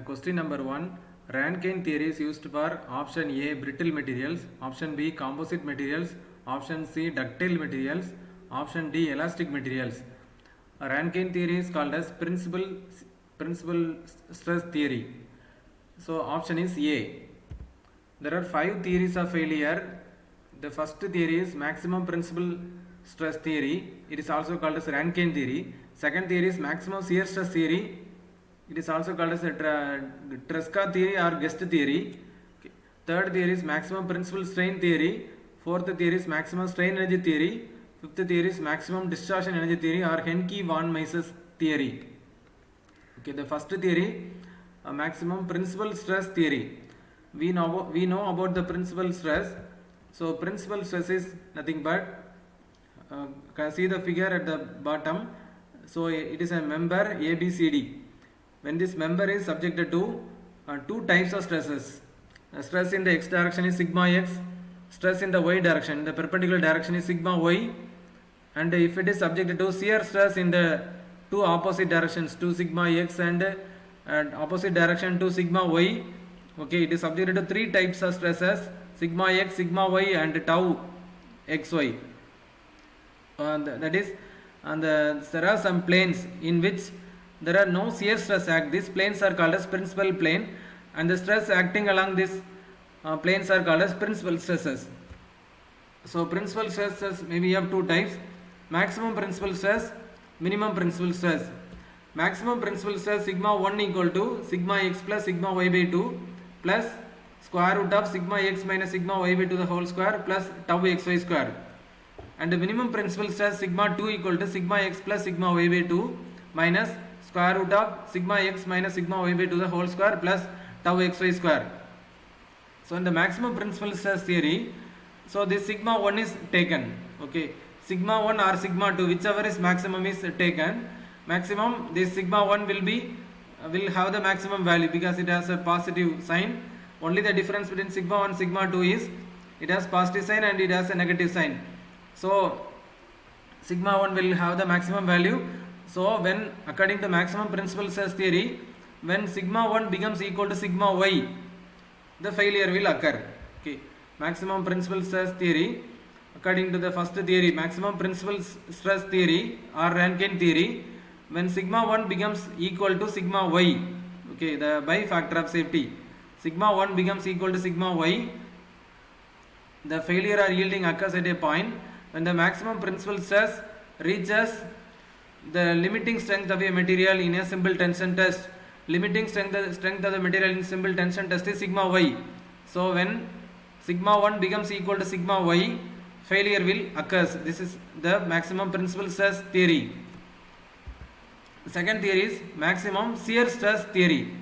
Question number 1. Rankine theory is used for option A brittle materials, option B composite materials, option C ductile materials, option D elastic materials. Rankine theory is called as principal stress theory. So option is A. There are 5 theories of failure. The first theory is maximum principal stress theory. It is also called as Rankine theory. Second theory is maximum shear stress theory. It is also called as a Treska theory or Guest theory. Okay. Third theory is maximum principal strain theory. Fourth theory is maximum strain energy theory. Fifth theory is maximum distortion energy theory or Henky von Mises theory. Okay, the first theory, maximum principal stress theory. We know about the principal stress. So principal stress is nothing but see the figure at the bottom. So it is a member ABCD. When this member is subjected to two types of stresses. Stress in the x direction is sigma x, stress in the y direction, the perpendicular direction is sigma y, and if it is subjected to shear stress in the two opposite directions, 2 sigma x and opposite direction 2 sigma y, okay, it is subjected to three types of stresses, sigma x, sigma y and tau xy. That is, and there are some planes in which there are no shear stress act. These planes are called as principal plane, and the stress acting along these planes are called as principal stresses. So principal stresses maybe have two types: maximum principal stress, minimum principal stress. Maximum principal stress sigma 1 equal to sigma x plus sigma y by 2 plus square root of sigma x minus sigma y by 2 the whole square plus tau xy square. And the minimum principal stress sigma 2 equal to sigma x plus sigma y by 2 minus square root of sigma x minus sigma y by 2 the whole square plus tau xy square. So in the maximum principal stress theory, so this sigma 1 is taken. Okay, sigma 1 or sigma 2, whichever is maximum is taken. Maximum, this sigma 1 will have the maximum value because it has a positive sign. Only the difference between sigma 1 and sigma 2 is it has positive sign and it has a negative sign. So sigma 1 will have the maximum value. So when, according to maximum principal stress theory, when sigma 1 becomes equal to sigma y, the failure will occur. Okay, maximum principal stress theory, according to the first theory, maximum principal stress theory or Rankine theory, when sigma 1 becomes equal to sigma y, okay, the by factor of safety, sigma 1 becomes equal to sigma y, the failure or yielding occurs at a point when the maximum principal stress reaches the limiting strength of a material in a simple tension test. Limiting strength of the material in simple tension test is sigma y. So when sigma 1 becomes equal to sigma y, failure will occur. This is the maximum principal stress theory. The second theory is maximum shear stress theory.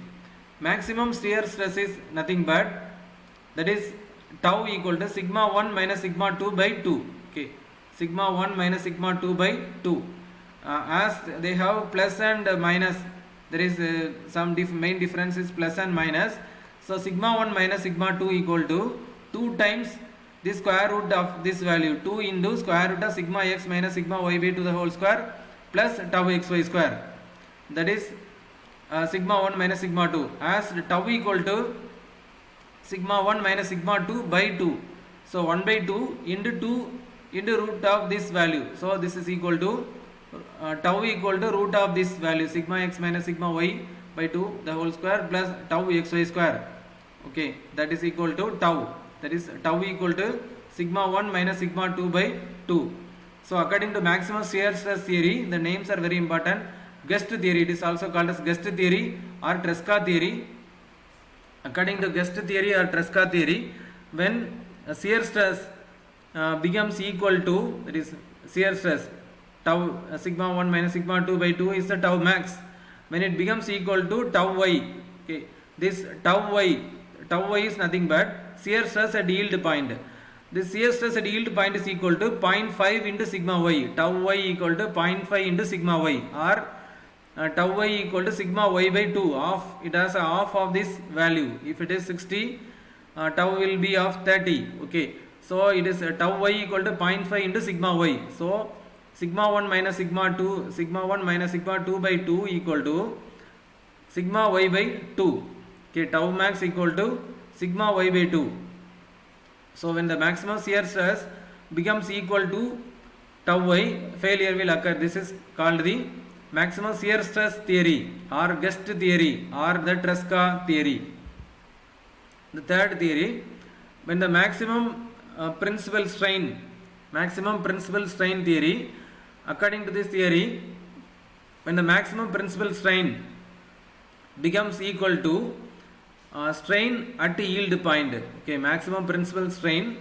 Maximum shear stress is nothing but, that is tau equal to sigma 1 minus sigma 2 by 2. Okay, sigma 1 minus sigma 2 by 2. As they have plus and minus, there is some main difference is plus and minus. So sigma 1 minus sigma 2 equal to 2 times the square root of this value, 2 into square root of sigma x minus sigma y by 2 the whole square plus tau xy square. That is sigma 1 minus sigma 2, as tau equal to sigma 1 minus sigma 2 by 2. So 1 by 2 into root of this value. So this is equal to tau equal to root of this value, sigma x minus sigma y by 2 the whole square plus tau xy square. Okay, that is equal to tau. That is tau equal to sigma 1 minus sigma 2 by 2. So according to maximum shear stress theory, the names are very important. Guest theory, it is also called as Guest theory or Treska theory. According to Guest theory or Treska theory, when shear stress becomes equal to, that is shear stress, tau sigma 1 minus sigma 2 by 2 is the tau max. When it becomes equal to tau y, okay, this tau y is nothing but shear stress at yield point. This shear stress at yield point is equal to 0.5 into sigma y. Tau y equal to 0.5 into sigma y, or tau y equal to sigma y by 2. It has a half of this value. If it is 60, tau will be of 30. Okay, so it is tau y equal to 0.5 into sigma y. So sigma 1 minus sigma 2 by 2 equal to sigma y by 2. Okay, tau max equal to sigma y by 2. So when the maximum shear stress becomes equal to tau y, failure will occur. This is called the maximum shear stress theory or gust theory or the Treska theory. The third theory, when the maximum principal strain theory, according to this theory, when the maximum principal strain becomes equal to strain at yield point. Okay, maximum principal strain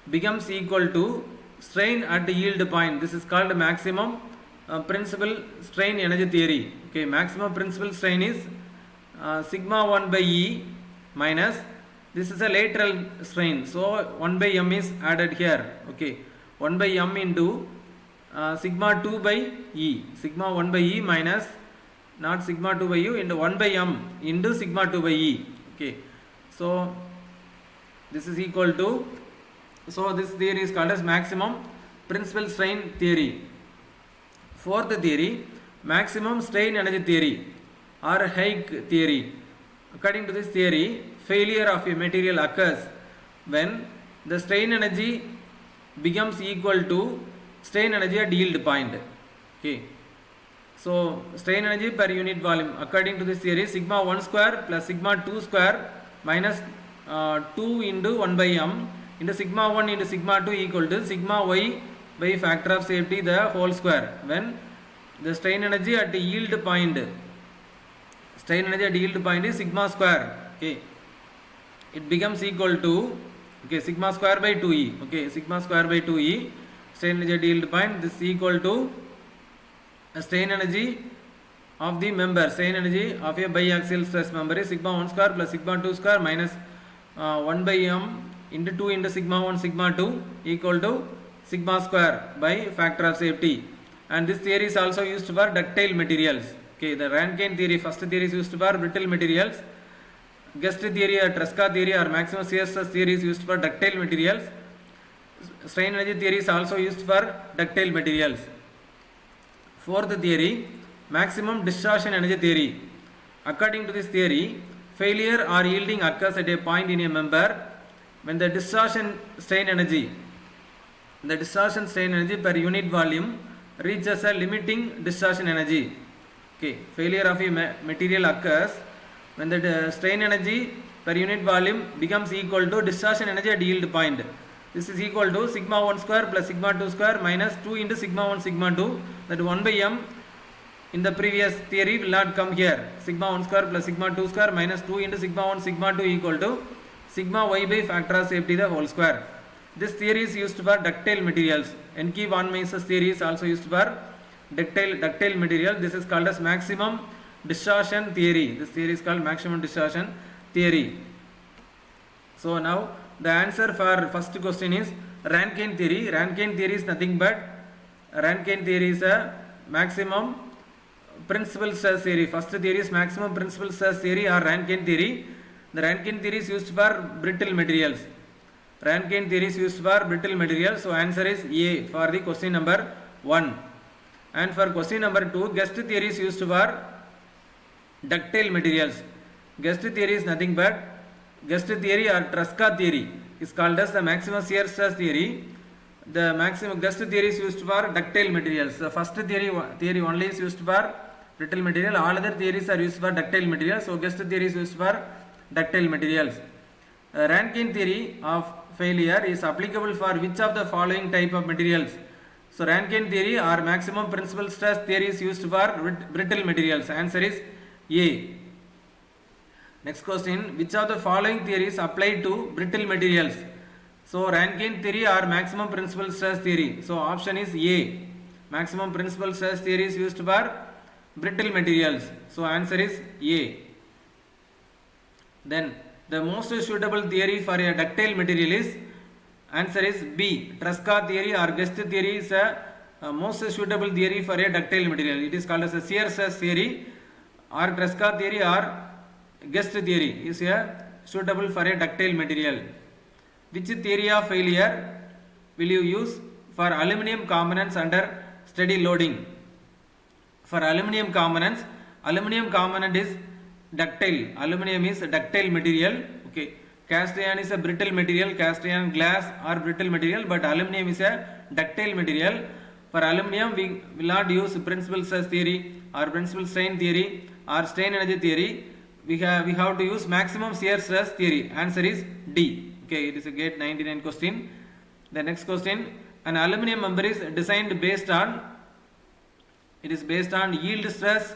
becomes equal to strain at yield point. This is called maximum principal strain energy theory. Okay, maximum principal strain is sigma 1 by E minus, this is a lateral strain, so 1 by m is added here. Okay, 1 by m into sigma 2 by E, sigma 1 by E minus, not sigma 2 by U, into 1 by m into sigma 2 by E. Okay, so this is equal to, so this theory is called as maximum principal strain theory. Fourth theory, maximum strain energy theory or Henky theory. According to this theory, failure of a material occurs when the strain energy becomes equal to strain energy at yield point. Okay, so strain energy per unit volume, according to this theory, sigma 1 square plus sigma 2 square minus 2 into 1 by m into sigma 1 into sigma 2 equal to sigma y by factor of safety the whole square, when the strain energy at yield point is sigma square. Okay, it becomes equal to, okay, sigma square by 2e. Okay, sigma square by 2e, strain energy at yield point, this is equal to strain energy of the member, strain energy of a biaxial stress member is sigma 1 square plus sigma 2 square minus 1 by m into 2 into sigma 1 sigma 2 equal to sigma square by factor of safety. And this theory is also used for ductile materials. Okay, the Rankine theory, first theory is used for brittle materials. Gust theory or Treska theory or maximum shear stress theory is used for ductile materials. Strain energy theory is also used for ductile materials. Fourth theory, maximum distortion energy theory. According to this theory, failure or yielding occurs at a point in a member when the distortion strain energy per unit volume reaches a limiting distortion energy. Okay, failure of a material occurs when the strain energy per unit volume becomes equal to distortion energy at yield point. This is equal to sigma 1 square plus sigma 2 square minus 2 into sigma 1 sigma 2, that 1 by m in the previous theory will not come here. Sigma 1 square plus sigma 2 square minus 2 into sigma 1 sigma 2 equal to sigma y by factor of safety the whole square. This theory is used for ductile materials. Henky von Mises theory is also used for ductile material. This is called as maximum distortion theory. This theory is called maximum distortion theory. So now the answer for first question is Rankine theory. Rankine theory is nothing but, Rankine theory is a maximum principal stress theory. First theory is maximum principal stress theory or Rankine theory. The Rankine theory is used for brittle materials. Rankine theory is used for brittle materials. So answer is A for the question number 1. And for question number 2, gust theory is used for ductile materials. Gust theory is nothing but, gust theory or Treska theory is called as the maximum shear stress theory. The maximum gust theory is used for ductile materials. The first theory only is used for brittle material. All other theories are used for ductile materials. So gust theory is used for ductile materials. Rankine theory of failure is applicable for which of the following type of materials? So Rankine theory or maximum principal stress theory is used for brittle materials. Answer is A. Next question, which of the following theories apply to brittle materials? So Rankine theory or maximum principal stress theory. So option is A. Maximum principal stress theory is used for brittle materials. So answer is A. Then the most suitable theory for a ductile material is, answer is B. Treska theory or gust theory is a most suitable theory for a ductile material. It is called as a shear stress theory, or Treska theory or gust theory is a suitable for a ductile material. Which theory of failure will you use for aluminium components under steady loading? For aluminium components, aluminium component is ductile. Aluminium is a ductile material. Okay. Cast iron is a brittle material. Cast iron, glass are brittle material, but aluminium is a ductile material. For aluminium, we will not use principal stress theory or principal strain theory or strain energy theory. We have to use maximum shear stress theory. Answer is D. Okay, it is a GATE 99 question. The next question: an aluminium member is designed based on yield stress,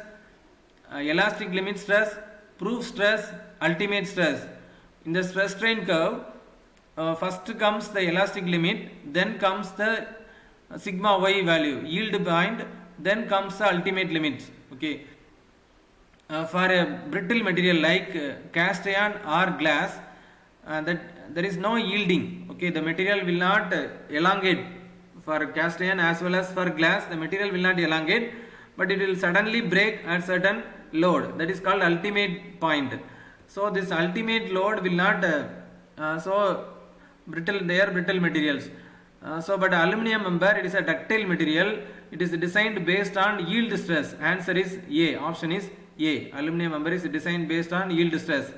elastic limit stress, proof stress, ultimate stress. In the stress strain curve, first comes the elastic limit, then comes the sigma y value, yield point, then comes the ultimate limit. Okay. For a brittle material like cast iron or glass, that there is no yielding. Okay, the material will not elongate. For cast iron as well as for glass, the material will not elongate, but it will suddenly break at certain load. That is called ultimate point. So this ultimate load will not. They are brittle materials. But aluminium member, it is a ductile material. It is designed based on yield stress. Answer is A. Option is A. Aluminium member is designed based on yield stress.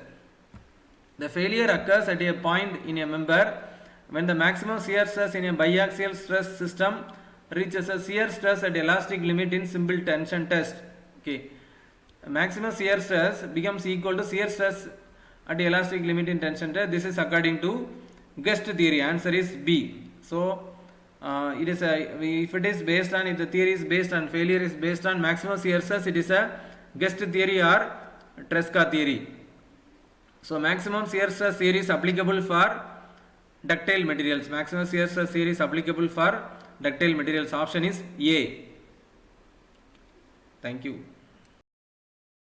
The failure occurs at a point in a member when the maximum shear stress in a biaxial stress system reaches a shear stress at elastic limit in simple tension test. Okay. Maximum shear stress becomes equal to shear stress at elastic limit in tension test. This is according to Guest theory. Answer is B. So it is if the theory is based on failure is based on maximum shear stress, it is a Guest theory or Treska theory. So maximum shear stress theory is applicable for ductile materials. Maximum shear stress theory is applicable for ductile materials. Option is A. Thank you.